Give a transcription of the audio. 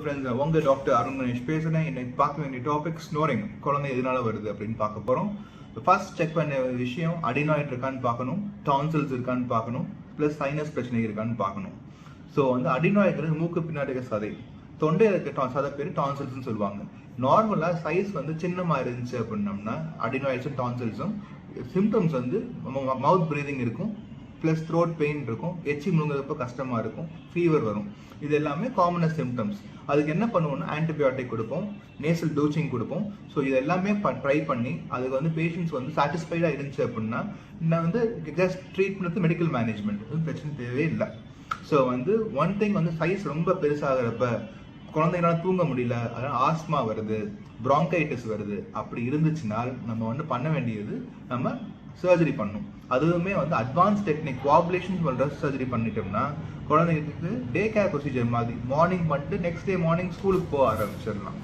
friends, உங்க doctor Arun Ganesh பேசுறேன். இன்னைக்கு பார்க்க வேண்டிய டாபிக் ஸ்னோரிங். குழந்தை எதனால வருது அப்படின்னு பார்க்க போறோம். ஃபர்ஸ்ட் செக் பண்ண விஷயம் அடினாய்ட் இருக்கான்னு பார்க்கணும், டான்சில்ஸ் இருக்கான்னு பார்க்கணும், பிளஸ் சைனஸ் பிரச்சனை இருக்கான்னு பார்க்கணும். ஸோ வந்து அடினாய்ட் மூக்கு பின்னாடி இருக்க சதை, தொண்டையில் இருக்க சதை பேர் டான்சில்ஸ்னு சொல்லுவாங்க. நார்மலாக சைஸ் வந்து சின்னமாக இருந்துச்சு அப்படின்னம்னா அடினாய்ட்ஸும் டான்சில்ஸும் சிம்டம்ஸ் வந்து மவுத் ப்ரீதிங் இருக்கும், ப்ளஸ் த்ரோட் பெயின் இருக்கும், எச்சி முழுங்குறப்ப கஷ்டமாக இருக்கும், ஃபீவர் வரும். இது எல்லாமே காமனஸ் சிம்டம்ஸ். அதுக்கு என்ன பண்ணுவோம்னா ஆன்டிபயோட்டிக் கொடுப்போம், நேசல் டோச்சிங் கொடுப்போம். ஸோ இது எல்லாமே ட்ரை பண்ணி அதுக்கு வந்து பேஷண்ட்ஸ் வந்து சாட்டிஸ்ஃபைடாக இருந்துச்சு அப்படின்னா நான் வந்து ஜஸ்ட் ட்ரீட்மெண்ட் மெடிக்கல் மேனேஜ்மெண்ட் பிரச்சனை தேவையே இல்லை. ஸோ வந்து ஒன் திங் வந்து சைஸ் ரொம்ப பெருசாகிறப்ப குழந்தைங்களால தூங்க முடியல, அதனால ஆஸ்மா வருது, ப்ராங்கைட்டிஸ் வருது, அப்படி இருந்துச்சுனால் நம்ம வந்து பண்ண வேண்டியது நம்ம சர்ஜரி பண்ணும். அதுவுமே வந்து அட்வான்ஸ் டெக்னிக் கோஆபுலேஷன் பண்ணுற சர்ஜரி பண்ணிட்டோம்னா குழந்தைங்களுக்கு டே கேர் ப்ரொசீஜர் மாதிரி மார்னிங் பண்ணிட்டு நெக்ஸ்ட் டே மார்னிங் ஸ்கூலுக்கு போக ஆரம்பிச்சிடலாம்.